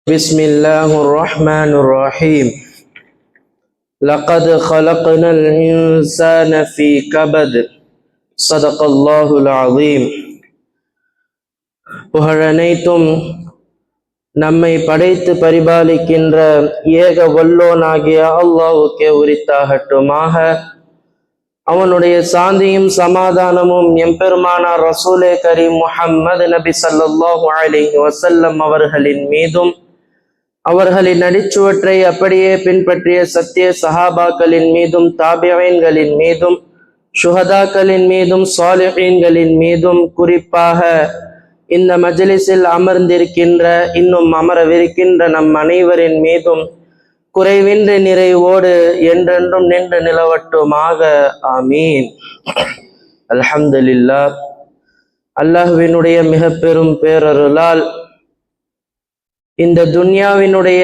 بسم الله الرحمن الرحيم لقد خلقنا الإنسان في كبد صدق الله العظيم. புகழனைத்தும் நம்மை படைத்து பரிபாலிக்கின்ற ஏக வல்லோனாகிய அல்லாஹ்வுக்கே உரித்தாகட்டுமாக. அவனுடைய சாந்தியும் சமாதானமும் எம்பெருமானார் ரசூலே கரீம் முஹம்மது நபி ஸல்லல்லாஹு அலைஹி வஸல்லம் அவர்களின் மீதும், அவர்களின் அடிச்சுவற்றை அப்படியே பின்பற்றிய சத்திய சஹாபாக்களின் மீதும், தாபிஈன்களின் மீதும், ஷுஹதாக்களின் மீதும், சாலிஹீன்களின் மீதும், குறிப்பாக இந்த மஜ்லிஸில் அமர்ந்திருக்கின்ற இன்னும் அமரவிருக்கின்ற நம் அனைவரின் மீதும் குறைவின்றி நிறைவோடு என்றென்றும் நின்று நிலவட்டுமாக. ஆமீன். அல்ஹம்துலில்லாஹ். அல்லாஹ்வினுடைய மிக பெரும் பேரருளால் இந்த துன்யாவினுடைய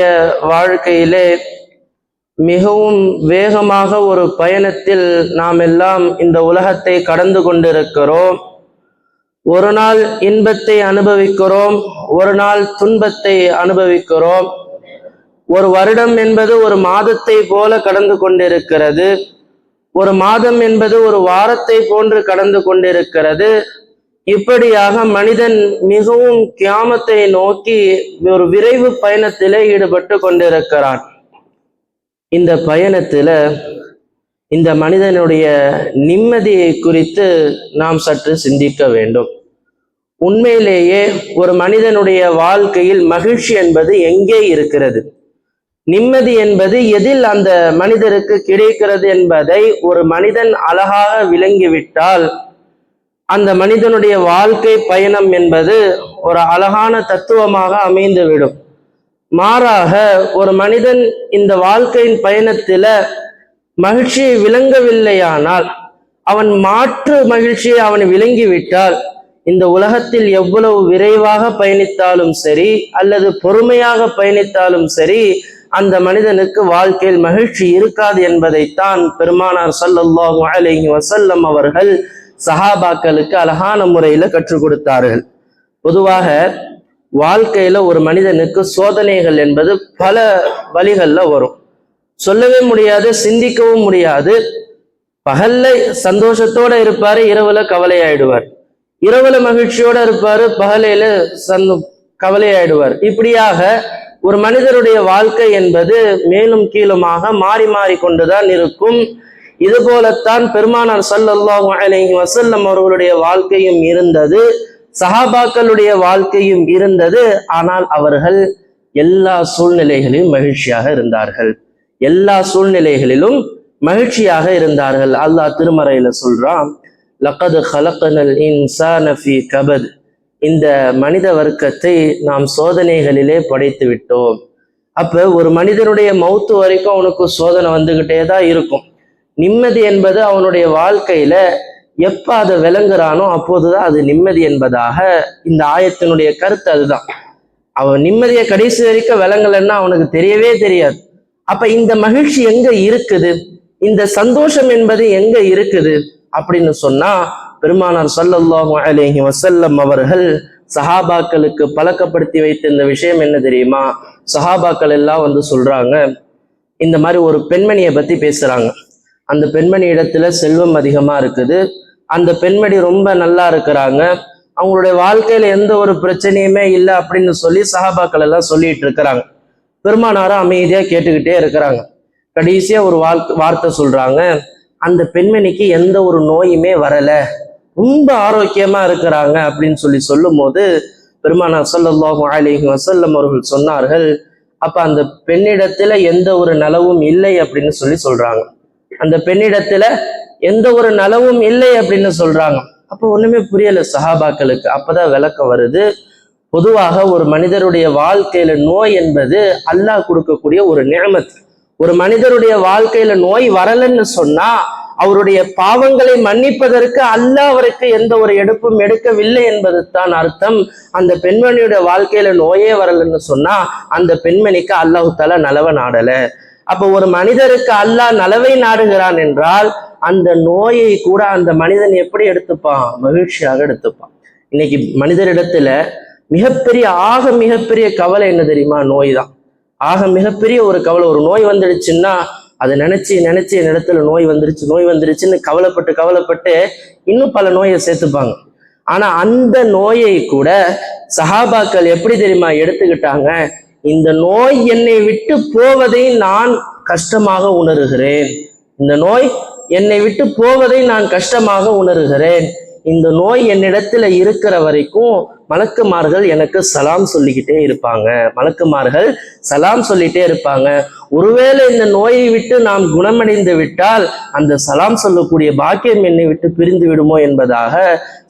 வாழ்க்கையிலே மிகவும் வேகமாக ஒரு பயணத்தில் நாம் எல்லாம் இந்த உலகத்தை கடந்து கொண்டிருக்கிறோம். ஒரு நாள் இன்பத்தை அனுபவிக்கிறோம், ஒரு நாள் துன்பத்தை அனுபவிக்கிறோம். ஒரு வருடம் என்பது ஒரு மாதத்தை போல கடந்து கொண்டிருக்கிறது, ஒரு மாதம் என்பது ஒரு வாரத்தை போன்று கடந்து கொண்டிருக்கிறது. இப்படியாக மனிதன் மிகவும் கியாமத்தை நோக்கி ஒரு விரைவு பயணத்திலே ஈடுபட்டு கொண்டிருக்கிறான். இந்த பயணத்துல இந்த மனிதனுடைய நிம்மதியை குறித்து நாம் சற்று சிந்திக்க வேண்டும். உண்மையிலேயே ஒரு மனிதனுடைய வாழ்க்கையில் மகிழ்ச்சி என்பது எங்கே இருக்கிறது, நிம்மதி என்பது எதில் அந்த மனிதருக்கு கிடைக்கிறது என்பதை ஒரு மனிதன் அழகாக விளங்கிவிட்டால் அந்த மனிதனுடைய வாழ்க்கை பயணம் என்பது ஒரு அழகான தத்துவமாக அமைந்துவிடும். மாறாக ஒரு மனிதன் இந்த வாழ்க்கையின் பயணத்தில மகிழ்ச்சியை விளங்கவில்லையானால், அவன் மாற்று மகிழ்ச்சியை அவன் விளங்கிவிட்டால், இந்த உலகத்தில் எவ்வளவு விரைவாக பயணித்தாலும் சரி அல்லது பொறுமையாக பயணித்தாலும் சரி, அந்த மனிதனுக்கு வாழ்க்கையில் மகிழ்ச்சி இருக்காது என்பதைத்தான் பெருமானார் ஸல்லல்லாஹு அலைஹி வஸல்லம் அவர்கள் சஹாபாக்களுக்கு அழகான முறையில கற்றுக் கொடுத்தார்கள். பொதுவாக வாழ்க்கையில ஒரு மனிதனுக்கு சோதனைகள் என்பது பல வழிகள்ல வரும். சொல்லவே முடியாது, சிந்திக்கவும் முடியாது. பகல்ல சந்தோஷத்தோட இருப்பாரு, இரவுல கவலையாயிடுவார். இரவுல மகிழ்ச்சியோட இருப்பாரு, பகலையில கவலையாயிடுவார். இப்படியாக ஒரு மனிதருடைய வாழ்க்கை என்பது மேலும் கீழுமாக மாறி மாறி கொண்டுதான் இருக்கும். இது போலத்தான் பெருமானார் ஸல்லல்லாஹு அலைஹி வஸல்லம் அவர்களுடைய வாழ்க்கையும் இருந்தது, சஹாபாக்களுடைய வாழ்க்கையும் இருந்தது. ஆனால் அவர்கள் எல்லா சூழ்நிலைகளிலும் மகிழ்ச்சியாக இருந்தார்கள், எல்லா சூழ்நிலைகளிலும் மகிழ்ச்சியாக இருந்தார்கள். அல்லாஹ் திருமறையில சொல்றான், லகத் ஹலக்னல் இன்சான ஃபீ கபத், இந்த மனித வர்க்கத்தை நாம் சோதனைகளிலே படைத்து விட்டோம். அப்ப ஒரு மனிதனுடைய மௌத்து வரைக்கும் அவனுக்கு சோதனை வந்துகிட்டே தான் இருக்கும். நிம்மதி என்பது அவனுடைய வாழ்க்கையில எப்ப அதை விளங்குறானோ அப்போதுதான் அது நிம்மதி என்பதாக இந்த ஆயத்தினுடைய கருத்து அதுதான். அவன் நிம்மதியை கடைசி வரைக்கும் விளங்கலைன்னா அவனுக்கு தெரியவே தெரியாது. அப்ப இந்த மகிழ்ச்சி எங்க இருக்குது, இந்த சந்தோஷம் என்பது எங்க இருக்குது அப்படின்னு சொன்னா, பெருமானார் ஸல்லல்லாஹு அலைஹி வஸல்லம் அவர்கள் சஹாபாக்களுக்கு பழக்கப்படுத்தி வைத்த இந்த விஷயம் என்ன தெரியுமா? சஹாபாக்கள் எல்லாம் சொல்றாங்க, இந்த மாதிரி ஒரு பெண்மணியை பத்தி பேசுறாங்க. அந்த பெண்மணி இடத்துல செல்வம் அதிகமா இருக்குது, அந்த பெண்மணி ரொம்ப நல்லா இருக்கிறாங்க, அவங்களுடைய வாழ்க்கையில எந்த ஒரு பிரச்சனையுமே இல்லை அப்படின்னு சொல்லி சஹாபாக்கள் எல்லாம் சொல்லிட்டு இருக்கிறாங்க. பெருமானாரும் அமைதியா கேட்டுக்கிட்டே இருக்கிறாங்க. கடைசியா ஒரு வார்த்தை சொல்றாங்க, அந்த பெண்மணிக்கு எந்த ஒரு நோயுமே வரல, ரொம்ப ஆரோக்கியமா இருக்கிறாங்க அப்படின்னு சொல்லும் போது பெருமானார் ஸல்லல்லாஹு அலைஹி வஸல்லம் அவர்கள் சொன்னார்கள், அப்ப அந்த பெண்ணிடத்துல எந்த ஒரு நலவும் இல்லை அப்படின்னு சொல்றாங்க. அந்த பெண்ணிடத்துல எந்த ஒரு நலவும் இல்லை அப்படின்னு சொல்றாங்க. அப்போ ஒண்ணுமே புரியல சஹாபாக்களுக்கு. அப்பதான் விளக்கம் வருது, பொதுவாக ஒரு மனிதருடைய வாழ்க்கையில நோய் என்பது அல்லாஹ் கொடுக்கக்கூடிய ஒரு நிஅமத். ஒரு மனிதருடைய வாழ்க்கையில நோய் வரலன்னு சொன்னா அவருடைய பாவங்களை மன்னிப்பதற்கு அல்லாஹ் அவருக்கு எந்த ஒரு எடுப்பும் எடுக்கவில்லை என்பது தான் அர்த்தம். அந்த பெண்மணியுடைய வாழ்க்கையில நோயே வரலன்னு சொன்னா அந்த பெண்மணிக்கு அல்லாஹ் தஆலா நலவை நாடல. அப்ப ஒரு மனிதருக்கு அல்லாஹ் நலவை நாடுகிறான் என்றால் அந்த நோயை கூட அந்த மனிதன் எப்படி எடுத்துப்பான்? மகிழ்ச்சியாக எடுத்துப்பான். இன்னைக்கு மனிதரிடத்துல மிகப்பெரிய கவலை என்ன தெரியுமா? நோய் தான். மிகப்பெரிய ஒரு கவலை. ஒரு நோய் வந்துடுச்சுன்னா அதை நினைச்சு என் இடத்துல நோய் வந்துருச்சுன்னு கவலைப்பட்டு இன்னும் பல நோயை சேர்த்துப்பாங்க. ஆனா அந்த நோயை கூட சஹாபாக்கள் எப்படி தெரியுமா எடுத்துக்கிட்டாங்க? இந்த நோய் என்னை விட்டு போவதை நான் கஷ்டமாக உணர்கிறேன். இந்த நோய் என்னை விட்டு போவதை நான் கஷ்டமாக உணர்கிறேன். இந்த நோய் என்னிடத்துல இருக்கிற வரைக்கும் மலக்குமார்கள் எனக்கு சலாம் சொல்லிக்கிட்டே இருப்பாங்க. ஒருவேளை இந்த நோயை விட்டு நாம் குணமடைந்து விட்டால் அந்த சலாம் சொல்லக்கூடிய பாக்கியம் என்னை விட்டு பிரிந்து விடுமோ என்பதாக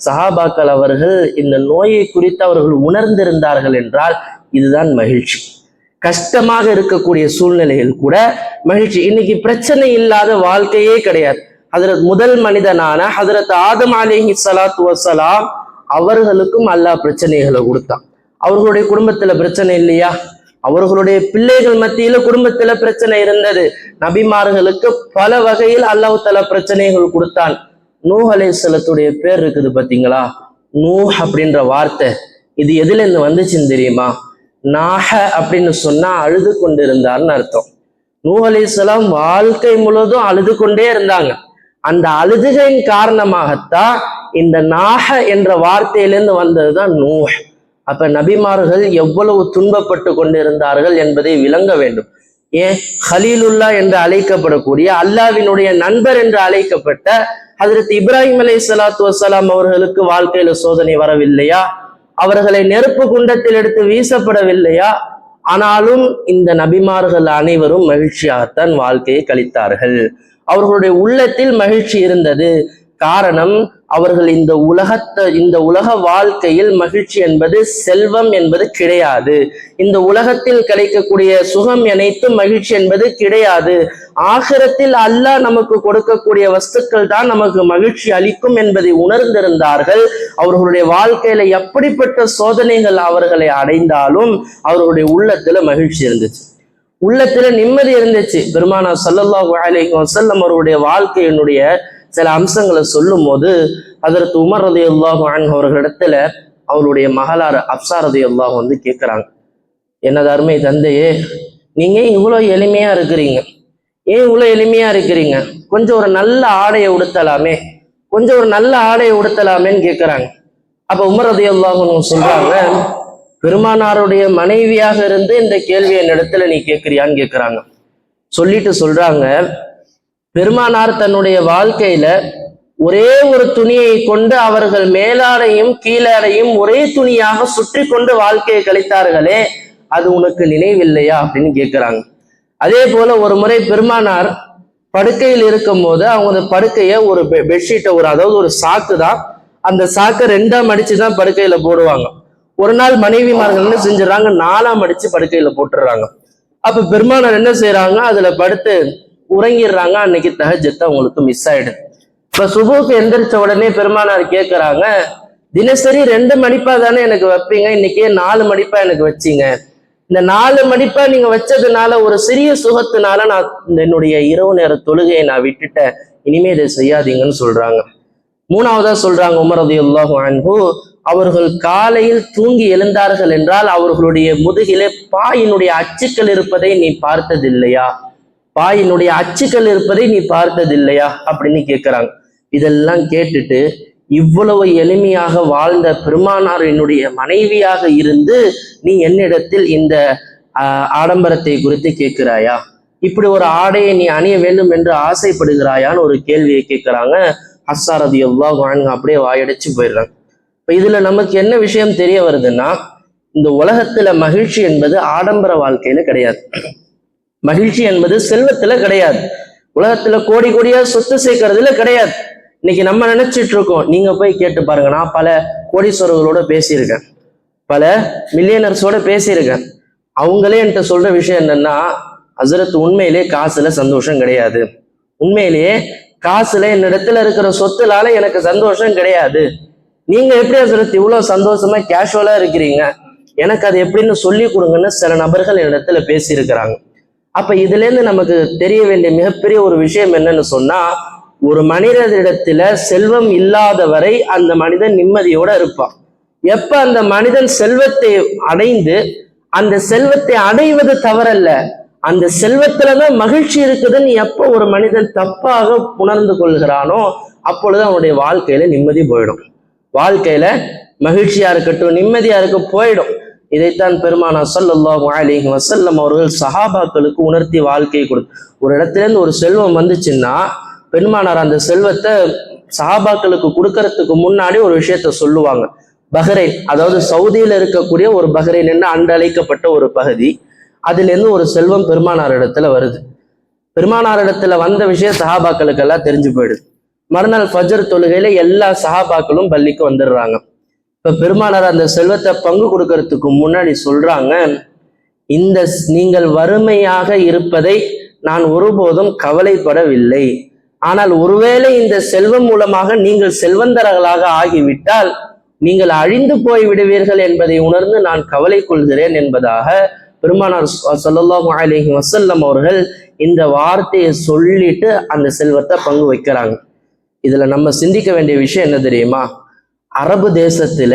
சஹாபாக்கள் அவர்கள் இந்த நோயை குறித்து அவர்கள் உணர்ந்திருந்தார்கள் என்றால் இதுதான் மகிழ்ச்சி. கஷ்டமாக இருக்கக்கூடிய சூழ்நிலையில் கூட மகிழ்ச்சி. இன்னைக்கு பிரச்சனை இல்லாத வாழ்க்கையே கிடையாது. முதல் மனிதனான ஹதரத் ஆதம் அலைஹி ஸலாத்து வஸ்ஸலாம் அவர்களுக்கும் அல்லாஹ் பிரச்சனைகளை கொடுத்தான். அவர்களுடைய குடும்பத்துல பிரச்சனை இல்லையா? அவர்களுடைய பிள்ளைகள் மத்தியில குடும்பத்துல பிரச்சனை இருந்தது. நபிமார்களுக்கு பல வகையில் அல்லாஹ் தஆலா பிரச்சனைகள் கொடுத்தான். நூஹ் அலைஹிஸ்ஸலாத்துடைய பேர் இருக்குது பாத்தீங்களா? நூஹ் அப்படின்ற வார்த்தை இது எதுல இருந்து வந்துச்சுன்னு தெரியுமா? நாஹ அப்படின்னு சொன்னா அழுது கொண்டிருந்தார்னு அர்த்தம். நூஹ் அலைஹிஸ்ஸலாம் வாழ்க்கை முழுவதும் அழுது கொண்டே இருந்தாங்க. அந்த அழுதுகையின் காரணமாகத்தான் இந்த நாஹ என்ற வார்த்தையிலிருந்து வந்ததுதான் நூஹ். அப்ப நபிமார்கள் எவ்வளவு துன்பப்பட்டு கொண்டிருந்தார்கள் என்பதை விளங்க வேண்டும். ஏன் ஹலீலுல்லா என்று அழைக்கப்படக்கூடிய அல்லாஹ்வினுடைய நண்பர் என்று அழைக்கப்பட்ட ஹஜ்ரத் இப்ராஹிம் அலைஹிஸ்ஸலாத்து வஸ்ஸலாம் அவர்களுக்கு வாழ்க்கையில சோதனை வரவில்லையா? அவர்களை நெருப்பு குண்டத்தில் எடுத்து வீசப்படவில்லையா? ஆனாலும் இந்த நபிமார்கள் அனைவரும் மகிழ்ச்சியாகத்தான் வாழ்க்கையை கழித்தார்கள். அவர்களுடைய உள்ளத்தில் மகிழ்ச்சி இருந்தது. காரணம், அவர்கள் இந்த உலக வாழ்க்கையில் மகிழ்ச்சி என்பது செல்வம் என்பது கிடையாது. இந்த உலகத்தில் கிடைக்கக்கூடிய சுகம் அனைத்தும் மகிழ்ச்சி என்பது கிடையாது. ஆகிரத்தில் அல்லாஹ் நமக்கு கொடுக்கக்கூடிய வஸ்துக்கள் தான் நமக்கு மகிழ்ச்சி அளிக்கும் என்பதை உணர்ந்திருந்தார்கள். அவர்களுடைய வாழ்க்கையில எப்படிப்பட்ட சோதனைகள் அவர்களை அடைந்தாலும் அவர்களுடைய உள்ளத்துல மகிழ்ச்சி இருந்துச்சு, உள்ளத்துல நிம்மதி இருந்துச்சு. பெருமானார் ஸல்லல்லாஹு அலைஹி வஸல்லம் அவருடைய வாழ்க்கையினுடைய சில அம்சங்களை சொல்லும் போது ஹஜ்ரத் உமர் ரலியல்லாஹு அன்ஹு அவர்களிடத்துல அவருடைய மகளார் ஹப்ஸா ரலியல்லாஹு வந்து கேட்கிறாங்க, எனது அருமை தந்தையே, நீங்க இவ்வளவு எளிமையா இருக்கிறீங்க, ஏன் இவ்வளவு எளிமையா இருக்கிறீங்க? கொஞ்சம் ஒரு நல்ல ஆடையை உடுத்தலாமேன்னு கேட்கிறாங்க. அப்ப உமர் ரலியல்லாஹு அன்ஹு சொல்றாங்க, பெருமானாருடைய மனைவியாக இருந்து இந்த கேள்வியை என்னிடத்துல நீ கேட்கிறியான்னு கேட்கிறாங்க. சொல்லிட்டு சொல்றாங்க, பெருமானார் தன்னுடைய வாழ்க்கையில ஒரே ஒரு துணியை கொண்டு அவர்கள் மேலாடையும் கீழாடையும் ஒரே துணியாக சுற்றி கொண்டு வாழ்க்கையை கழித்தார்களே, அது உனக்கு நினைவில்லையா அப்படின்னு கேட்கிறாங்க. அதே போல ஒரு முறை பெருமானார் படுக்கையில் இருக்கும் போது அவங்க படுக்கைய ஒரு பெட்ஷீட்டை அதாவது ஒரு சாக்கு தான், அந்த சாக்கை 2ஆ மடிச்சுதான் படுக்கையில போடுவாங்க. ஒரு நாள் மனைவிமார்கள் என்ன செஞ்சிடறாங்க, 4ஆ மடிச்சு படுக்கையில போட்டுடுறாங்க. அப்ப பெருமானார் என்ன செய்யறாங்க, அதுல படுத்து உறங்கிடுறாங்க. அன்னைக்கு தஹஜ்ஜத் அவங்களுக்கு மிஸ் ஆயிடுது. இப்ப சுபுக்கு எந்திரிச்ச உடனே பெருமானார் கேட்கிறாங்க, தினசரி 2 மடிப்பா தானே எனக்கு வைப்பீங்க, இன்னைக்கே 4 மடிப்பா எனக்கு வச்சீங்க. இந்த 4 மடிப்பா நீங்க வச்சதுனால ஒரு சிறிய சுகத்தினால நான் என்னுடைய இரவு நேர தொழுகையை நான் விட்டுட்டேன், இனிமே இதை செய்யாதீங்கன்னு சொல்றாங்க. 3ஆவதா சொல்றாங்க உமர் ரலியல்லாஹு அன்ஹு, அவர்கள் காலையில் தூங்கி எழுந்தார்கள் என்றால் அவர்களுடைய முதுகிலே பாயினுடைய அச்சுக்கள் இருப்பதை நீ பார்த்ததில்லையா அப்படின்னு கேட்கிறாங்க. இதெல்லாம் கேட்டுட்டு, இவ்வளவு எளிமையாக வாழ்ந்த பெருமானார் என்னுடைய மனைவியாக இருந்து நீ என்னிடத்தில் இந்த ஆடம்பரத்தை குறித்து கேட்கிறாயா? இப்படி ஒரு ஆடையை நீ அணிய வேண்டும் என்று ஆசைப்படுகிறாயான்னு ஒரு கேள்வியை கேட்கிறாங்க. ஹப்ஸா ரலியல்லாஹு அன்ஹா அப்படியே வாயடைச்சு போயிடுறாங்க. இப்ப இதுல நமக்கு என்ன விஷயம் தெரிய வருதுன்னா, இந்த உலகத்துல மகிழ்ச்சி என்பது ஆடம்பர வாழ்க்கையில கிடையாது, மகிழ்ச்சி என்பது செல்வத்துல கிடையாது, உலகத்துல கோடி கோடியா சொத்து சேர்க்கறதுல கிடையாது. இன்னைக்கு நம்ம நினைச்சிட்டு இருக்கோம், நீங்க போய் கேட்டு பாருங்க, நான் பல கோடீஸ்வரர்களோட பேசியிருக்கேன், பல மில்லியனர்ஸோட பேசியிருக்கேன். அவங்களே என்கிட்ட சொல்ற விஷயம் என்னன்னா, ஹஜ்ரத் உண்மையிலே காசுல சந்தோஷம் கிடையாது, உண்மையிலேயே காசுல என்னிடத்துல இருக்கிற சொத்துலால எனக்கு சந்தோஷம் கிடையாது. நீங்க எப்படி ஹஜ்ரத் இவ்வளவு சந்தோஷமா கேஷுவலா இருக்கிறீங்க, எனக்கு அது எப்படின்னு சொல்லி கொடுங்கன்னு சில நபர்கள் என்னிடத்துல பேசியிருக்கிறாங்க. அப்ப இதுல இருந்து நமக்கு தெரிய வேண்டிய மிகப்பெரிய ஒரு விஷயம் என்னன்னு சொன்னா, ஒரு மனிதனிடத்துல செல்வம் இல்லாத வரை அந்த மனிதன் நிம்மதியோட இருப்பான். எப்ப அந்த மனிதன் செல்வத்தை அடைந்து அந்த செல்வத்தை அடைவது தவறல்ல, அந்த செல்வத்துலதான் மகிழ்ச்சி இருக்குதுன்னு எப்ப ஒரு மனிதன் தப்பாக உணர்ந்து கொள்கிறானோ அப்பொழுது அவனுடைய வாழ்க்கையில நிம்மதி போயிடும். வாழ்க்கையில மகிழ்ச்சியா இருக்கட்டும், நிம்மதியா இருக்க போயிடும். இதைத்தான் பெருமானார் ஸல்லல்லாஹு அலைஹி வஸல்லம் அவர்கள் சஹாபாக்களுக்கு உணர்த்தி வாழ்க்கையை ஒரு இடத்துல இருந்து ஒரு செல்வம் வந்துச்சுன்னா பெருமானார் அந்த செல்வத்தை சஹாபாக்களுக்கு கொடுக்கறதுக்கு முன்னாடி ஒரு விஷயத்த சொல்லுவாங்க. பஹ்ரைன், அதாவது சவுதியில இருக்கக்கூடிய ஒரு பஹ்ரைன் என்று அண்டழைக்கப்பட்ட ஒரு பகுதி, அதுல இருந்து ஒரு செல்வம் பெருமானார் இடத்துல வருது. பெருமானார் இடத்துல வந்த விஷயம் சஹாபாக்களுக்கு எல்லாம் தெரிஞ்சு போயிடுது. மறுநாள் ஃபஜ்ர் தொழுகையில எல்லா சஹாபாக்களும் பள்ளிக்கு வந்துடுறாங்க. இப்ப பெருமானார் அந்த செல்வத்தை பங்கு கொடுக்கறதுக்கு முன்னாடி சொல்றாங்க, இந்த நீங்கள் வறுமையாக இருப்பதை நான் ஒருபோதும் கவலைப்படவில்லை. ஆனால் ஒருவேளை இந்த செல்வம் மூலமாக நீங்கள் செல்வந்தர்களாக ஆகிவிட்டால் நீங்கள் அழிந்து போய் விடுவீர்கள் என்பதை உணர்ந்து நான் கவலை கொள்கிறேன் என்பதாக பெருமானார் ஸல்லல்லாஹு அலைஹி வஸல்லம் அவர்கள் இந்த வார்த்தையை சொல்லிட்டு அந்த செல்வத்தை பங்கு வைக்கிறாங்க. இதுல நம்ம சிந்திக்க வேண்டிய விஷயம் என்ன தெரியுமா? அரபு தேசத்துல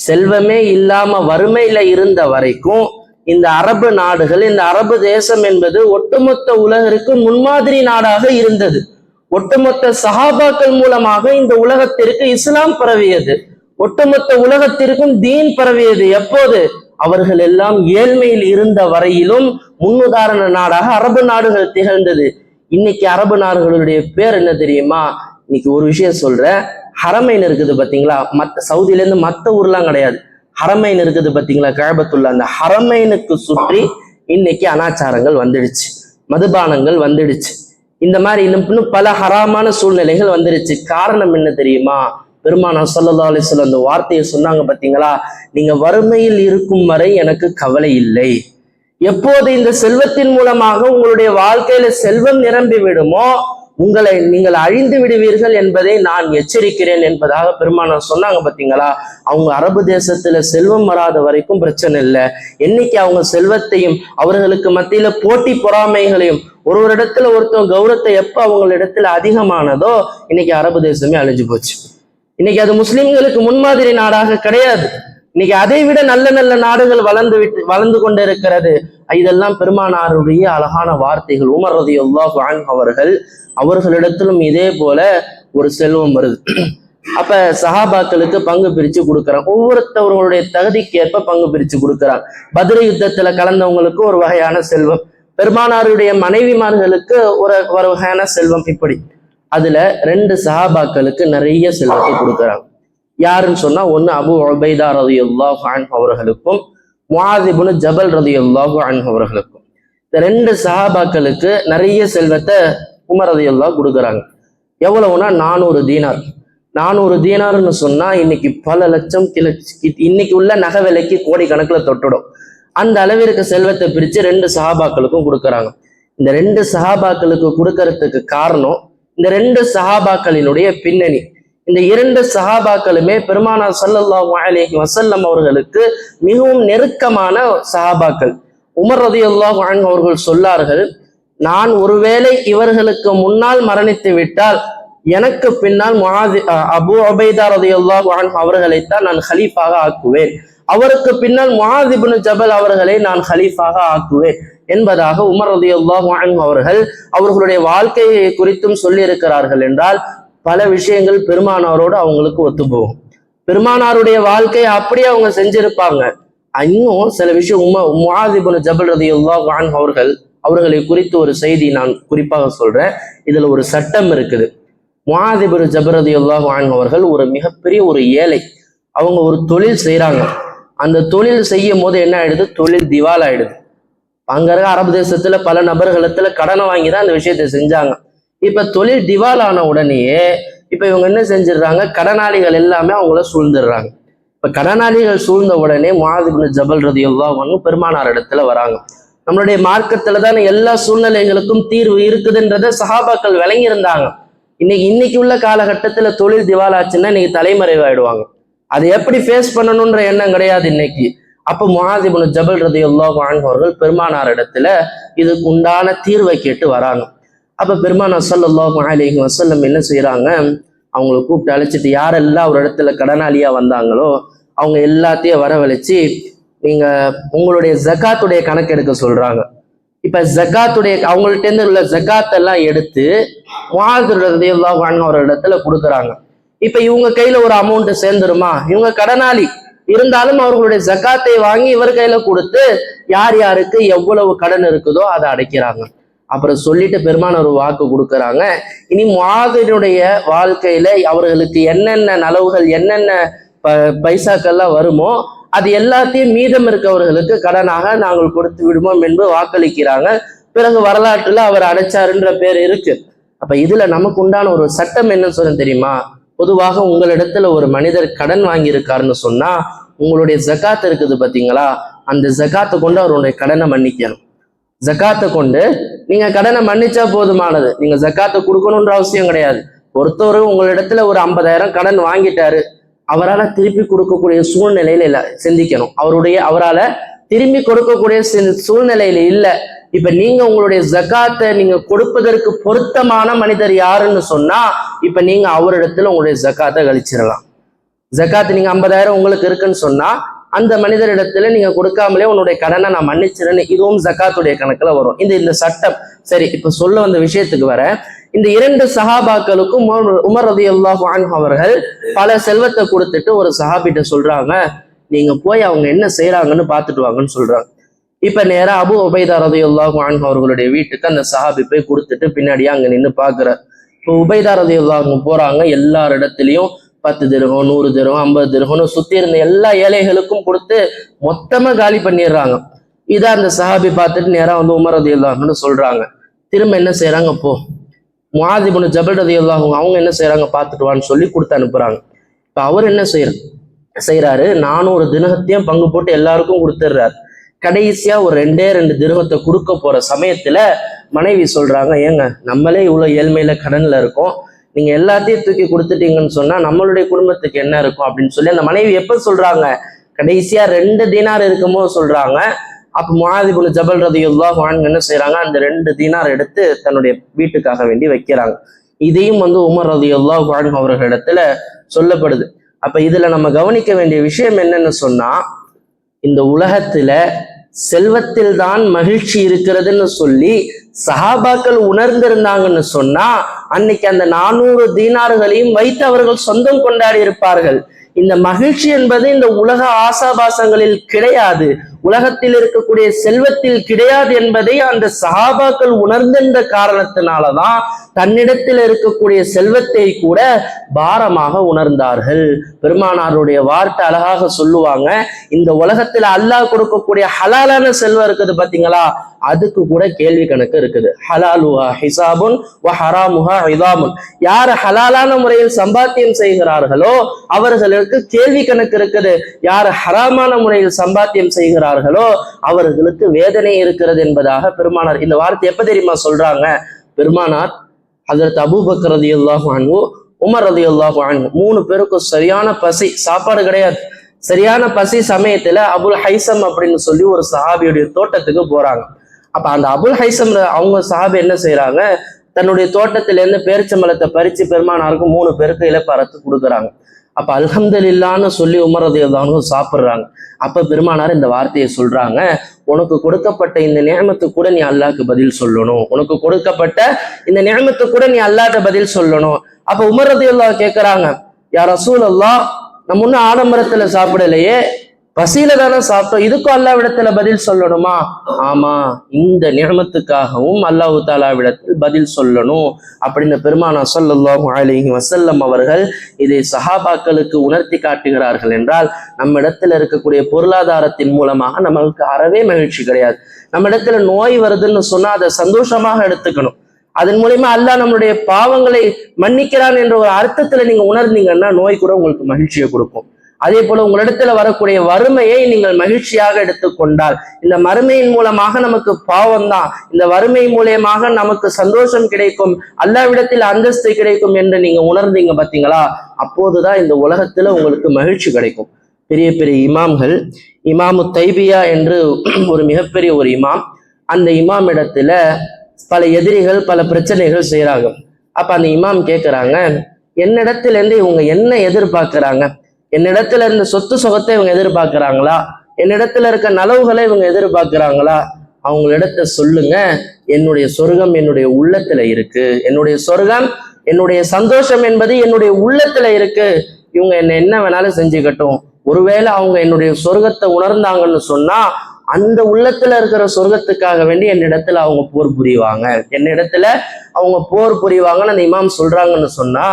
செல்வமே இல்லாம வறுமையில இருந்த வரைக்கும் இந்த அரபு நாடுகள், இந்த அரபு தேசம் என்பது ஒட்டுமொத்த உலகிற்கு முன்மாதிரி நாடாக இருந்தது. ஒட்டுமொத்த சஹாபாக்கள் மூலமாக இந்த உலகத்திற்கு இஸ்லாம் பரவியது. ஒட்டுமொத்த உலகத்திற்கும் தீன் பரவியது. எப்போது? அவர்கள் எல்லாம் ஏழ்மையில் இருந்த வரையிலும் முன்னுதாரண நாடாக அரபு நாடுகள் திகழ்ந்தது. இன்னைக்கு அரபு நாடுகளுடைய பேர் என்ன தெரியுமா? இன்னைக்கு ஒரு விஷயம் சொல்றேன். ஹரமைன் இருக்குது பாத்தீங்களா? சவுதியில இருந்து மற்ற ஊர்லாம் கிடையாது. ஹரமைன் இருக்குது பாத்தீங்களா? கஅபத்துல்லா, அந்த ஹரமைனுக்கு சுற்றி இன்னைக்கு அனாச்சாரங்கள் வந்துடுச்சு, மதுபானங்கள் வந்துடுச்சு, இந்த மாதிரி இன்னும் பல ஹராமான சூழ்நிலைகள் வந்துடுச்சு. காரணம் என்ன தெரியுமா? பெருமானார் ஸல்லல்லாஹு அலைஹி வஸல்லம் அந்த வார்த்தையை சொன்னாங்க பாத்தீங்களா? நீங்க வறுமையில் இருக்கும் வரை எனக்கு கவலை இல்லை. எப்போது இந்த செல்வத்தின் மூலமாக உங்களுடைய வாழ்க்கையில செல்வம் நிரம்பி விடுமோ நீங்கள் அழிந்து விடுவீர்கள் என்பதை நான் எச்சரிக்கிறேன் என்பதாக பெருமானார் சொன்னாங்க பாத்தீங்களா? அவங்க அரபு தேசத்துல செல்வம் வராத வரைக்கும் பிரச்சனை இல்லை. என்னைக்கு அவங்க செல்வத்தையும் அவர்களுக்கு மத்தியில போட்டி பொறாமைகளையும் ஒரு இடத்துல ஒருத்தர் கௌரவத்தை எப்ப அவங்களிடத்துல அதிகமானதோ இன்னைக்கு அரபு தேசமே அழிஞ்சு போச்சு. இன்னைக்கு அது முஸ்லிம்களுக்கு முன்மாதிரி நாடாக கிடையாது. இன்னைக்கு அதை விட நல்ல நல்ல நாடுகள் வளர்ந்து கொண்டு இருக்கிறது. இதெல்லாம் பெருமானாருடைய அழகான வார்த்தைகள். உமர் ரலியல்லாஹு அன்ஹு அவர்களிடத்திலும் இதே போல ஒரு செல்வம் வருது. அப்ப சஹாபாக்களுக்கு பங்கு பிரிச்சு கொடுக்குறாங்க. ஒவ்வொருத்தவர்களுடைய தகுதிக்கு ஏற்ப பங்கு பிரிச்சு கொடுக்குறாங்க. பத்ர் யுத்தத்துல கலந்தவங்களுக்கு ஒரு வகையான செல்வம், பெருமானாருடைய மனைவிமார்களுக்கு ஒரு வகையான செல்வம். இப்படி அதுல 2 சஹாபாக்களுக்கு நிறைய செல்வத்தை கொடுக்குறாங்க. யாருன்னு சொன்னா, ஒன்னு அபு உபைதா ரலியல்லாஹு அன்ஹு அவர்களுக்கும் முஆத் இப்னு ஜபல் ரலியல்லாஹு அன்ஹு அவர்களுக்கும். இந்த 2 சஹாபாக்களுக்கு நிறைய செல்வத்தை உமர் ரலியல்லாஹு கொடுக்குறாங்க. எவ்வளவுனா 400 தீனார். 400 தீனார்னு சொன்னா இன்னைக்கு பல லட்சம் இன்னைக்கு உள்ள நகை விலைக்கு கோடிக்கணக்கில் தொட்டுடும். அந்த அளவிற்கு செல்வத்தை பிரிச்சு 2 சஹாபாக்களுக்கும் கொடுக்குறாங்க. இந்த 2 சஹாபாக்களுக்கு கொடுக்கறதுக்கு காரணம் இந்த 2 சஹாபாக்களினுடைய பின்னணி. இந்த 2 சஹாபாக்களுமே பெருமானார் ஸல்லல்லாஹு அலைஹி வஸல்லம் அவர்களுக்கு மிகவும் நெருக்கமான சஹாபாக்கள். உமர் ரலியல்லாஹு அன்ஹு அவர்கள் சொன்னார்கள், நான் ஒருவேளை இவர்களுக்கு முன்னால் மரணித்து விட்டால் எனக்கு பின்னால் அபு உபைதா ரலியல்லாஹு அன்ஹு அவர்களைத்தான் நான் ஹலீஃபாக ஆக்குவேன், அவருக்கு பின்னால் முஆத் இப்னு ஜபல் அவர்களை நான் ஹலீஃபாக ஆக்குவேன் என்பதாக உமர் ரலியல்லாஹு அன்ஹு அவர்களுடைய வாழ்க்கையை குறித்தும் சொல்லி இருக்கிறார்கள். என்றால் பல விஷயங்கள் பெருமானாரோடு அவங்களுக்கு ஒத்துப்போகும். பெருமானாருடைய வாழ்க்கையை அப்படியே அவங்க செஞ்சிருப்பாங்க. இன்னும் சில விஷயம் முஆத் இப்னு ஜபல் ரலியல்லாஹு அன்ஹு அவர்களை குறித்து ஒரு செய்தி நான் குறிப்பாக சொல்றேன். இதுல ஒரு சட்டம் இருக்குது. முஆத் இப்னு ஜபல் ரலியல்லாஹு அன்ஹு அவர்கள் ஒரு மிகப்பெரிய ஒரு ஏழை. அவங்க ஒரு தொழில் செய்யறாங்க. அந்த தொழில் செய்யும் போது என்ன ஆயிடுது? தொழில் திவால் ஆயிடுது. அங்க இருக்க அரபு தேசத்துல பல நபர்களிடத்துல கடனை வாங்கி தான் அந்த விஷயத்தை செஞ்சாங்க. இப்ப தொழில் திவால் ஆன உடனேயே இப்ப இவங்க என்ன செஞ்சிடறாங்க? கடனாளிகள் எல்லாமே அவங்கள சூழ்ந்துடுறாங்க. இப்ப கடனாளிகள் சூழ்ந்த உடனே முஆத் இப்னு ஜபல் ரலியல்லாஹு அன்ஹு பெருமானார் இடத்துல வராங்க. நம்மளுடைய மார்க்கத்துல தான் எல்லா சூழ்நிலைகளுக்கும் தீர்வு இருக்குதுன்றத சஹாபாக்கள் விளங்கி இருந்தாங்க. இன்னைக்கு உள்ள காலகட்டத்துல தொழில் திவாலாச்சுன்னா இன்னைக்கு தலைமறைவாயிடுவாங்க. அதை எப்படி ஃபேஸ் பண்ணணும்ன்ற எண்ணம் கிடையாது இன்னைக்கு. அப்ப முஆத் இப்னு ஜபல் ரலியல்லாஹு அன்ஹு அவர்கள் பெருமானார் இடத்துல இதுக்கு உண்டான தீர்வை கேட்டு வராங்க. அப்ப பெருமானார் ஸல்லல்லாஹு அலைஹி வஸல்லம் என்ன செய்யறாங்க? அவங்களை கூப்பிட்டு அழைச்சிட்டு யாரெல்லாம் ஒரு இடத்துல கடனாளியா வந்தாங்களோ அவங்க எல்லாத்தையும் வரவழைச்சு நீங்க உங்களுடைய ஜக்காத்துடைய கணக்கு எடுக்க சொல்றாங்க. இப்ப ஜக்காத்துடைய அவங்கள்ட்ட இருந்து உள்ள ஜக்காத்தெல்லாம் எடுத்து முஆத் ரலியல்லாஹு அன்ஹு அவர்களிடத்துல கொடுக்குறாங்க. இப்ப இவங்க கையில ஒரு அமௌண்ட் சேர்ந்துருமா? இவங்க கடனாளி இருந்தாலும் அவர்களுடைய ஜக்காத்தை வாங்கி இவர் கையில கொடுத்து யார் யாருக்கு எவ்வளவு கடன் இருக்குதோ அதை அடைக்கிறாங்க. அப்புறம் சொல்லிட்டு பெருமான் ஒரு வாக்கு கொடுக்குறாங்க, இனி முஆதினுடைய வாழ்க்கையில அவர்களுக்கு என்னென்ன நலவுகள் என்னென்ன பைசாக்கள்லாம் வருமோ அது எல்லாத்தையும் மீதம் இருக்கவர்களுக்கு கடனாக நாங்கள் கொடுத்து விடுவோம் என்று வாக்களிக்கிறாங்க. பிறகு வரலாற்றுல அவர் அடைச்சாருன்ற பேர் இருக்கு. அப்ப இதுல நமக்கு உண்டான ஒரு சட்டம் என்ன சொல்ல தெரியுமா? பொதுவாக உங்களிடத்துல ஒரு மனிதர் கடன் வாங்கியிருக்காருன்னு சொன்னா உங்களுடைய ஜக்காத் இருக்குது பாத்தீங்களா, அந்த ஜக்காத்தை கொண்டு அவருடைய கடனை மன்னிக்கணும். ஜக்காத்தை கொண்டு நீங்க கடனை மன்னிச்சா போதுமானது. நீங்க ஜக்காத்தை கொடுக்கணுன்ற அவசியம் கிடையாது. ஒருத்தர் உங்களிடத்துல ஒரு 50,000 கடன் வாங்கிட்டாரு, அவரால் திருப்பி கொடுக்கக்கூடிய சூழ்நிலையில இல்லை, சிந்திக்கணும். அவரால் திரும்பி கொடுக்கக்கூடிய சூழ்நிலையில இல்லை. இப்ப நீங்க உங்களுடைய ஜக்காத்தை நீங்க கொடுப்பதற்கு பொருத்தமான மனிதர் யாருன்னு சொன்னா இப்ப நீங்க அவரிடத்துல உங்களுடைய ஜக்காத்தை கழிச்சிடலாம். ஜக்காத்து நீங்க 50,000 உங்களுக்கு இருக்குன்னு சொன்னா அந்த மனிதரிடத்துல நீங்க கொடுக்காமலே உன்னுடைய கடனை நான் மன்னிச்சிருன்னு இதுவும் ஜக்காத்துடைய கணக்குல வரும். இந்த சட்டம் சரி. இப்ப சொல்ல வந்த விஷயத்துக்கு வர, இந்த 2 சஹாபாக்களுக்கும் உமர் ரலியல்லாஹு அன்ஹு அவர்கள் பல செல்வத்தை கொடுத்துட்டு ஒரு சஹாபிட்ட சொல்றாங்க, நீங்க போய் அவங்க என்ன செய்யறாங்கன்னு பார்த்துட்டு வாங்கன்னு சொல்றாங்க. இப்ப நேரா அபு உபைதா ரலியல்லாஹு அன்ஹு அவர்களுடைய வீட்டுக்கு அந்த சஹாபி போய் கொடுத்துட்டு பின்னாடியே அங்க நின்று பாக்குறார். இப்போ உபைதா ரலியல்லாஹு போறாங்க, எல்லார் இடத்துலயும் 10 திரகம் 100 திரகம் 50 திரகம்னு சுத்தி இருந்த எல்லா ஏழைகளுக்கும் கொடுத்து மொத்தமா காலி பண்ணிடுறாங்க. இதை அந்த சஹாபி பார்த்துட்டு நேரா வந்து உமர் ரலியல்லாஹுன்னு சொல்றாங்க. திரும்ப என்ன செய்யறாங்க, போ முஆத் இப்னு ஜபல் ரலியல்லாஹு அவங்க என்ன செய்யறாங்க பார்த்துட்டு வான்னு சொல்லி கொடுத்து அனுப்புறாங்க. இப்ப அவர் என்ன செய்யறாரு, 400 திரகத்தையும் பங்கு போட்டு எல்லாருக்கும் கொடுத்துடுறாரு. கடைசியா ஒரு 2 திரகத்தை கொடுக்க போற சமயத்துல மனைவி சொல்றாங்க, ஏங்க நம்மளே இவ்வளவு ஏழ்மையில கடன்ல இருக்கோம், நீங்க எல்லாத்தையும் தூக்கி கொடுத்துட்டீங்கன்னு சொன்னா நம்மளுடைய குடும்பத்துக்கு என்ன இருக்கும் அப்படின்னு சொல்லி அந்த மனைவி எப்ப சொல்றாங்க, கடைசியா 2 தீனார் இருக்குமோ சொல்றாங்க. அப்ப முஆத் இப்னு ஜபல் ரலியல்லாஹு அன்ஹு என்ன செய்யறாங்க, அந்த 2 தீனார் எடுத்து தன்னுடைய வீட்டுக்காக வேண்டி வைக்கிறாங்க. இதையும் வந்து உமர் ரலியல்லாஹு அன்ஹு அவர்களிடத்துல சொல்லப்படுது. அப்ப இதுல நம்ம கவனிக்க வேண்டிய விஷயம் என்னன்னு சொன்னா, இந்த உலகத்துல செல்வத்தில் தான் மகிழ்ச்சி இருக்கிறதுன்னு சொல்லி சஹாபாக்கள் உணர்ந்திருந்தாங்கன்னு சொன்னா அன்னைக்கு அந்த 400 தீனார்களையும் வைத்து அவர்கள் சொந்தம் கொண்டாடி இருப்பார்கள். இந்த மகிழ்ச்சி என்பது இந்த உலக ஆசாபாசங்களில் கிடையாது, உலகத்தில் இருக்கக்கூடிய செல்வத்தில் கிடையாது என்பதை அந்த சஹாபாக்கள் உணர்ந்திருந்த காரணத்தினாலதான் தன்னிடத்தில் இருக்கக்கூடிய செல்வத்தை கூட பாரமாக உணர்ந்தார்கள். பெருமானாருடைய வார்த்தை அழகாக சொல்லுவாங்க, இந்த உலகத்துல அல்லாஹ் கொடுக்கக்கூடிய ஹலாலான செல்வம் இருக்குது பாத்தீங்களா, அதுக்கு கூட கேள்வி கணக்கு இருக்குது. ஹலாலுஹா ஹிசாபுன் வ ஹராமுஹா இதாமுன். யார் ஹலாலான முறையில் சம்பாத்தியம் செய்கிறார்களோ அவர்களுக்கு கேள்வி கணக்கு இருக்குது, யார் ஹராமான முறையில் சம்பாத்தியம் செய்கிறார்களோ அவர்களுக்கு வேதனை இருக்கிறது என்பதாக பெருமானார் இந்த வார்த்தை எப்ப தெரியுமா சொல்றாங்க, பெருமானார் ஹஜ்ரத் அபூபக்கர் ரலியல்லாஹு அன்ஹு உமர் ரலியல்லாஹு அன்ஹு 3 பேருக்கும் சரியான பசி, சாப்பாடு கிடையாது, சரியான பசி சமயத்துல அபுல் ஹைசம் அப்படின்னு சொல்லி ஒரு சஹாபியுடைய தோட்டத்துக்கு போறாங்க. அப்ப அந்த அபுல் ஹைசம் அவங்க சஹாபி என்ன செய்யறாங்க, தன்னுடைய தோட்டத்தில இருந்து பேரிச்சம்பழத்தை பறிச்சு பெருமானாருக்கு 3 பேருக்கு இலப்பறத்து கொடுக்குறாங்க. அப்ப அல்ஹம்துலில்லாஹ்னு சொல்லி உமர் ரலியல்லாஹு அன்ஹு சாப்பிடுறாங்க. அப்ப பெருமானார் இந்த வார்த்தையை சொல்றாங்க, உனக்கு கொடுக்கப்பட்ட இந்த நியமத்து கூட நீ அல்லாஹ்க்கு பதில் சொல்லணும், உனக்கு கொடுக்கப்பட்ட இந்த நியமத்து கூட நீ அல்லாஹ்ட்ட பதில் சொல்லணும். அப்ப உமர் ரலியல்லாஹு கேட்கிறாங்க, யா ரசூலல்லாஹ், நம்ம இன்னும் ஆடம்பரத்துல சாப்பிடலையே, பசியில தானே சாப்பிட்டோம், இதுக்கும் அல்லாஹ்விடத்துல பதில் சொல்லணுமா? ஆமா, இந்த நியமத்துக்காகவும் அல்லாஹ் தஆலாவிடத்தில் பதில் சொல்லணும் அப்படின்னு பெருமானார் ஸல்லல்லாஹு அலைஹி வஸல்லம் அவர்கள் இதை சஹாபாக்களுக்கு உணர்த்தி காட்டுகிறார்கள். என்றால் நம்ம இடத்துல இருக்கக்கூடிய பொருளாதாரத்தின் மூலமாக நமக்கு அறவே மகிழ்ச்சி கிடையாது. நம்ம இடத்துல நோய் வருதுன்னு சொன்னா அதை சந்தோஷமாக எடுத்துக்கணும். அதன் மூலியமா அல்லாஹ் நம்மளுடைய பாவங்களை மன்னிக்கிறான் என்ற ஒரு அர்த்தத்துல நீங்க உணர்ந்தீங்கன்னா நோய் கூட உங்களுக்கு மகிழ்ச்சியை கொடுக்கும். அதே போல உங்களிடத்துல வரக்கூடிய வறுமையை நீங்கள் மகிழ்ச்சியாக எடுத்துக்கொண்டால், இந்த மறுமையின் மூலமாக நமக்கு பாவம் தான், இந்த வறுமை மூலியமாக நமக்கு சந்தோஷம் கிடைக்கும், அல்லாஹ்விடத்தில் அந்தஸ்து கிடைக்கும் என்று நீங்க உணர்ந்தீங்க பாத்தீங்களா, அப்போதுதான் இந்த உலகத்துல உங்களுக்கு மகிழ்ச்சி கிடைக்கும். பெரிய பெரிய இமாம்கள், இமாமு தைபியா என்று ஒரு மிகப்பெரிய ஒரு இமாம், அந்த இமாம் இடத்துல பல எதிரிகள் பல பிரச்சனைகள் செய்யறாங்க. அப்ப அந்த இமாம் கேட்கிறாங்க, என்னிடத்துல இருந்து இவங்க என்ன எதிர்பார்க்கிறாங்க, என்னிடத்துல இருந்த சொத்து சுகத்தை இவங்க எதிர்பார்க்கிறாங்களா, என்னிடத்துல இருக்க நலவுகளை இவங்க எதிர்பார்க்கிறாங்களா? அவங்களிடத்த சொல்லுங்க, என்னுடைய சொர்க்கம் என்னுடைய உள்ளத்துல இருக்கு, என்னுடைய சொர்க்கம் என்னுடைய சந்தோஷம் என்பது என்னுடைய உள்ளத்துல இருக்கு. இவங்க என்ன வேணாலும் செஞ்சுக்கட்டும். ஒருவேளை அவங்க என்னுடைய சொர்க்கத்தை உணர்ந்தாங்கன்னு சொன்னா அந்த உள்ளத்துல இருக்கிற சொர்க்கத்துக்காக வேண்டி என்னிடத்துல அவங்க போர் புரிவாங்க, என்னிடத்துல அவங்க போர் புரிவாங்கன்னு அந்த இமாம் சொல்றாங்கன்னு சொன்னா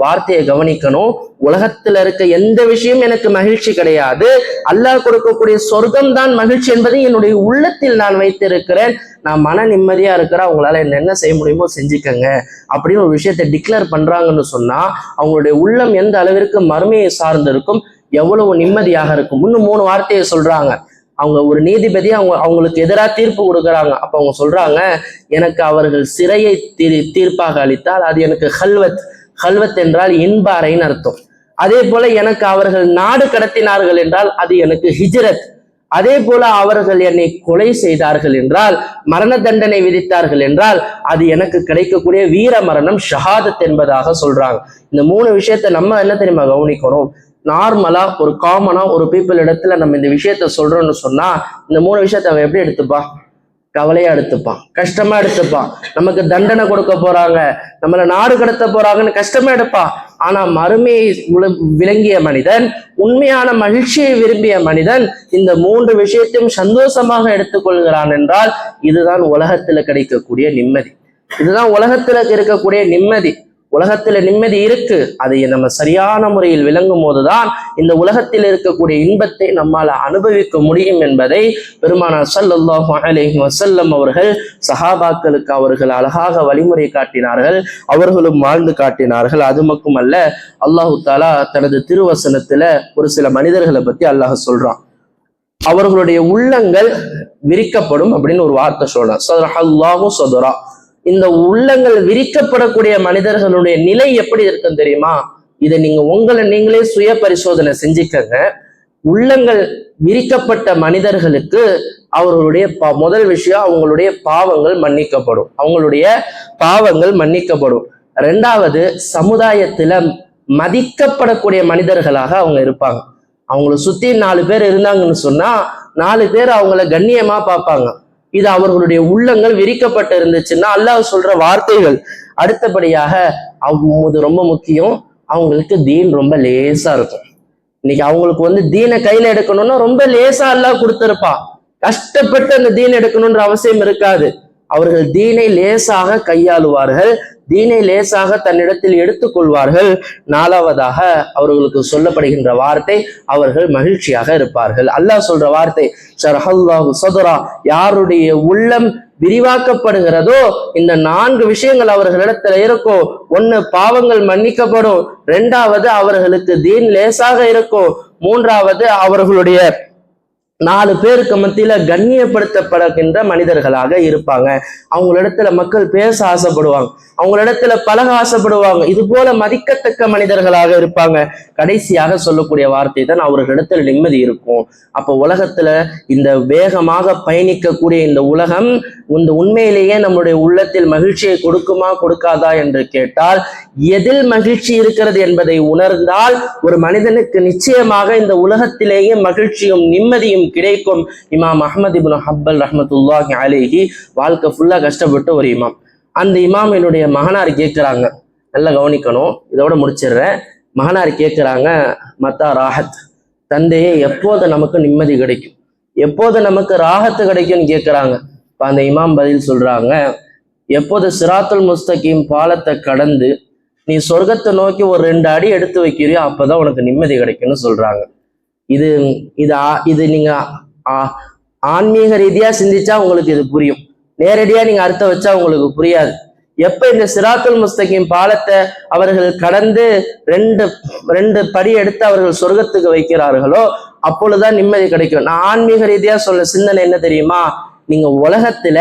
வார்த்தையை கவனிக்கணும். உலகத்துல இருக்க எந்த விஷயம் எனக்கு மகிழ்ச்சி கிடையாது, அல்லாஹ் கொடுக்கக்கூடிய சொர்க்கம் தான் மகிழ்ச்சி என்பதை என்னுடைய உள்ளத்தில் நான் வைத்திருக்கிறேன், நான் மன நிம்மதியா இருக்கிறேன், அவங்களால என்ன செய்ய முடியுமோ செஞ்சுக்கங்க அப்படின்னு ஒரு விஷயத்தை டிக்ளேர் பண்றாங்கன்னு சொன்னா அவங்களுடைய உள்ளம் எந்த அளவிற்கு மறுமையை சார்ந்து இருக்கும், எவ்வளவு நிம்மதியாக இருக்கும். இன்னும் 3 வார்த்தையை சொல்றாங்க. அவங்க ஒரு நீதிபதி அவங்களுக்கு எதிராக தீர்ப்பு கொடுக்குறாங்க. அப்ப அவங்க சொல்றாங்க, எனக்கு அவர்கள் சிறையை தீர்ப்பாக அளித்தால் அது எனக்கு ஹல்வத் என்றால் இன்ப அறைன்னு அர்த்தம். அதே போல எனக்கு அவர்கள் நாடு கடத்தினார்கள் என்றால் அது எனக்கு ஹிஜ்ரத். அதே போல அவர்கள் என்னை கொலை செய்தார்கள் என்றால், மரண தண்டனை விதித்தார்கள் என்றால் அது எனக்கு கிடைக்கக்கூடிய வீர மரணம் ஷஹாதத் என்பதாக சொல்றாங்க. இந்த 3 விஷயத்தை நம்ம என்ன தெரியுமா கவனிக்கணும். நார்மலா ஒரு காமனா ஒரு பீப்புள் இடத்துல நம்ம இந்த விஷயத்த சொல்றோம்னு சொன்னா இந்த 3 விஷயத்த அவன் எப்படி எடுத்துப்பான்? கவலையா எடுத்துப்பான், கஷ்டமா எடுத்துப்பான். நமக்கு தண்டனை கொடுக்க போறாங்க, நம்மளை நாடு கடத்த போறாங்கன்னு கஷ்டமா எடுப்பான். ஆனா மறுமையை விளங்கிய மனிதன், உண்மையான மகிழ்ச்சியை விரும்பிய மனிதன் இந்த 3 விஷயத்தையும் சந்தோஷமாக எடுத்துக்கொள்கிறான் என்றால் இதுதான் உலகத்துல கிடைக்கக்கூடிய நிம்மதி, இதுதான் உலகத்துல இருக்கக்கூடிய நிம்மதி. உலகத்துல நிம்மதி இருக்கு, அதை நம்ம சரியான முறையில் விளங்கும் போதுதான் இந்த உலகத்தில் இருக்கக்கூடிய இன்பத்தை நம்மால அனுபவிக்க முடியும் என்பதை பெருமானார் ஸல்லல்லாஹு அலைஹி வஸல்லம் அவர்கள் சஹாபாக்களுக்கு அவர்கள் அழகாக வழிமுறை காட்டினார்கள், அவர்களும் வாழ்ந்து காட்டினார்கள். அது மட்டுமல்ல, அல்லாஹு தஆலா தனது திருவசனத்துல ஒரு சில மனிதர்களை பத்தி அல்லாஹ் சொல்றான். அவர்களுடைய உள்ளங்கள் விரிக்கப்படும் அப்படின்னு ஒரு வார்த்தை சொல்றான், ஸதரஹல்லாஹு ஸதரா. இந்த உள்ளங்கள் விரிக்கப்படக்கூடிய மனிதர்களுடைய நிலை எப்படி இருக்குன்னு தெரியுமா? இதை நீங்க உங்களை நீங்களே சுய பரிசோதனை செஞ்சுக்கங்க. உள்ளங்கள் விரிக்கப்பட்ட மனிதர்களுக்கு அவர்களுடைய முதல் விஷயம் அவங்களுடைய பாவங்கள் மன்னிக்கப்படும், அவங்களுடைய பாவங்கள் மன்னிக்கப்படும். 2வது, சமுதாயத்துல மதிக்கப்படக்கூடிய மனிதர்களாக அவங்க இருப்பாங்க. அவங்கள சுத்தி 4 பேர் இருந்தாங்கன்னு சொன்னா 4 பேர் அவங்கள கண்ணியமா பார்ப்பாங்க. இது அவர்களுடைய உள்ளங்கள் விரிக்கப்பட்டு இருந்துச்சுன்னா அல்லாஹ் சொல்ற வார்த்தைகள். அடுத்தபடியாக அது ரொம்ப முக்கியம், அவங்களுக்கு தீன் ரொம்ப லேசா இருக்கும். இன்னைக்கு அவங்களுக்கு தீனை கையில எடுக்கணும்னா ரொம்ப லேசா அல்லாஹ் கொடுத்திருப்பான், கஷ்டப்பட்டு அந்த தீன் எடுக்கணும்ன்ற அவசியம் இருக்காது. அவர்கள் தீனை லேசாக கையாளுவார்கள், தீனை லேசாக தன்னிடத்தில் எடுத்துக்கொள்வார்கள். 4வதாக அவர்களுக்கு சொல்லப்படுகின்ற வார்த்தை, அவர்கள் மகிழ்ச்சியாக இருப்பார்கள். அல்லாஹ் சொல்ற வார்த்தை ஷரஹல்லாஹு ஸதரா, யாருடைய உள்ளம் விரிவாக்கப்படுகிறதோ இந்த 4 விஷயங்கள் அவர்களிடத்துல இருக்கும். 1, பாவங்கள் மன்னிக்கப்படும். 2வது, அவர்களுக்கு தீன் லேசாக இருக்கும். 3வது, அவர்களுடைய 4 பேருக்கு மத்தியில கண்ணியப்படுத்தப்படுகின்ற மனிதர்களாக இருப்பாங்க. அவங்களிடத்துல மக்கள் பேச ஆசைப்படுவாங்க, அவங்களிடத்துல பழக ஆசைப்படுவாங்க, இது போல மதிக்கத்தக்க மனிதர்களாக இருப்பாங்க. கடைசியாக சொல்லக்கூடிய வார்த்தை தான் அவர்களிடத்துல நிம்மதி இருக்கும். அப்போ உலகத்துல இந்த வேகமாக பயணிக்கக்கூடிய இந்த உலகம் இந்த உண்மையிலேயே நம்முடைய உள்ளத்தில் மகிழ்ச்சியை கொடுக்குமா கொடுக்காதா என்று கேட்டால், எதில் மகிழ்ச்சி இருக்கிறது என்பதை உணர்ந்தால் ஒரு மனிதனுக்கு நிச்சயமாக இந்த உலகத்திலேயே மகிழ்ச்சியும் நிம்மதியும் கிடைக்கும். இமாம் அஹ்மத் இப்னு ஹம்பல் ரஹ்மத்துல்லாஹி அலைஹி வாழ்க்கை ஃபுல்லா கஷ்டப்பட்டு ஒரு இமாம். அந்த இமாம் என்னுடைய மகனார் கேட்கிறாங்க, நல்லா கவனிக்கணும், இதோட முடிச்சிடுறேன். மகனார் கேட்கிறாங்க, மத்தா ராஹத், தந்தையே எப்போது நமக்கு நிம்மதி கிடைக்கும், எப்போது நமக்கு ராஹத்து கிடைக்கும்னு கேட்கிறாங்க. இப்போ அந்த இமாம் பதில் சொல்றாங்க, எப்போது சிராத்துல் முஸ்தகீம் பாலத்தை கடந்து நீ சொர்க்கத்தை நோக்கி ஒரு 2 அடி எடுத்து வைக்கிறியோ அப்பதான் உனக்கு நிம்மதி கிடைக்கும்னு சொல்றாங்க. இது இது இது நீங்க ஆன்மீக ரீதியா சிந்திச்சா உங்களுக்கு இது புரியும், நேரடியா நீங்க அர்த்தம் வச்சா உங்களுக்கு புரியாது. எப்ப இந்த சிராத்துல் முஸ்தகீம் பாலத்தை அவர்கள் கடந்து 2 படி எடுத்து அவர்கள் சொர்க்கத்துக்கு வைக்கிறார்களோ அப்பொழுதுதான் நிம்மதி கிடைக்கும். நான் ஆன்மீக ரீதியா சொல்ல சிந்தனை என்ன தெரியுமா? நீங்க உலகத்துல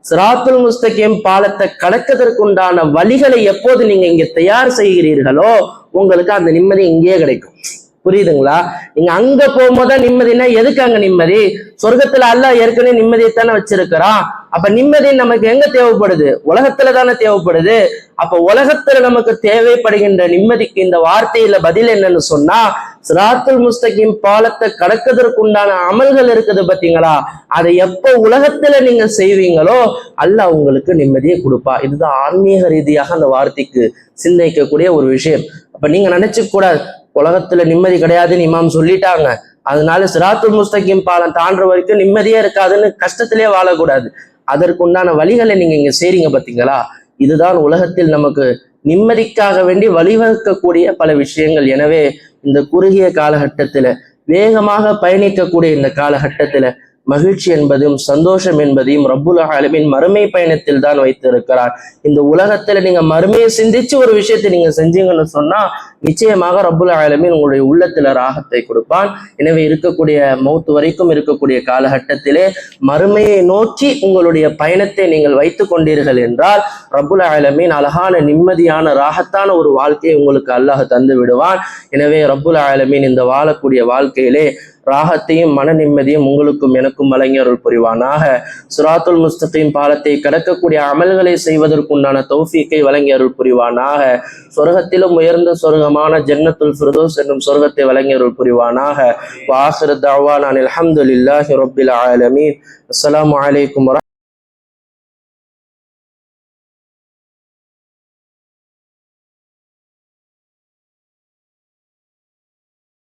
சிராத்துல் முஸ்தகீம் பாலத்தை கடக்கிறதுக்குண்டான வழிகளை எப்போது நீங்க இங்க தயார் செய்கிறீர்களோ உங்களுக்கு அந்த நிம்மதி இங்கேயே கிடைக்கும். புரியுதுங்களா? நீங்க அங்க போகும்போது நிம்மதினா எதுக்கு அங்க நிம்மதி? சொர்க்கத்துல அல்லாஹ் ஏற்கனவே நிம்மதியைத்தானே வச்சிருக்கிறான். அப்ப நிம்மதி நமக்கு எங்க தேவைப்படுது? உலகத்துல தானே தேவைப்படுது. அப்ப உலகத்துல நமக்கு தேவைப்படுகின்ற நிம்மதிக்கு இந்த வார்த்தையில பதில் என்னன்னு சொன்னா, சிராத்துல் முஸ்தகீம் பாலத்தை கடக்கிறதுக்குண்டான அமல்கள் இருக்குது பாத்தீங்களா, அதை எப்ப உலகத்துல நீங்க செய்வீங்களோ அல்லாஹ் உங்களுக்கு நிம்மதியை கொடுப்பா. இதுதான் ஆன்மீக ரீதியாக அந்த வார்த்தைக்கு சிந்திக்கக்கூடிய ஒரு விஷயம். அப்ப நீங்க நினைச்சு கூடாது உலகத்துல நிம்மதி கிடையாதுன்னு இமாம் சொல்லிட்டாங்க, அதனால சிராத்துல் முஸ்தகீம் பாலம் தாண்டுற வரைக்கும் நிம்மதியே இருக்காதுன்னு கஷ்டத்திலே வாழக்கூடாது. அதற்குண்டான வழிகளை நீங்க இங்க செய்றீங்க பாத்தீங்களா, இதுதான் உலகத்தில் நமக்கு நிம்மதிக்காக வேண்டி வழிவகுக்கக்கூடிய பல விஷயங்கள். எனவே இந்த குறுகிய காலகட்டத்துல வேகமாக பயணிக்கக்கூடிய இந்த காலகட்டத்துல மகிழ்ச்சி என்பதையும் சந்தோஷம் என்பதையும் ரப்புல் ஆலமீன் மறுமை பயணத்தில் தான் வைத்திருக்கிறார். இந்த உலகத்துல நீங்க மறுமையை சிந்திச்சு ஒரு விஷயத்தை நீங்க செஞ்சீங்கன்னு சொன்னா நிச்சயமாக ரப்புல் ஆலமீன் உங்களுடைய உள்ளத்துல ராகத்தை கொடுப்பான். எனவே இருக்கக்கூடிய மௌத்து வரைக்கும் இருக்கக்கூடிய காலகட்டத்திலே மறுமையை நோக்கி உங்களுடைய பயணத்தை நீங்கள் வைத்து கொண்டீர்கள் என்றால் ரப்புல் ஆலமீன் அழகான நிம்மதியான ராகத்தான ஒரு வாழ்க்கையை உங்களுக்கு அல்லாஹ் தந்து விடுவான். எனவே ரப்புல் ஆலமீன் இந்த வாழக்கூடிய வாழ்க்கையிலே ராகத்தையும் மன நிம்மதியும் உங்களுக்கும் எனக்கும் வழங்கி அருள் புரிவானாக. சிராத்துல் முஸ்தகீம் பாலத்தை கடக்கக்கூடிய அமல்களை செய்வதற்குண்டான தௌஃபீக்கை வழங்கி அருள் புரிவானாக. சொர்க்கத்திலும் உயர்ந்த சொர்க்கமான ஜன்னத்துல் ஃபிர்தௌஸ் என்னும் சொர்க்கத்தை வழங்கி அருள் புரிவானாக. வ ஆகிரு தஅவானா அல்ஹம்துலில்லாஹி ரப்பில் ஆலமீன். அஸ்ஸலாமு அலைக்கும்.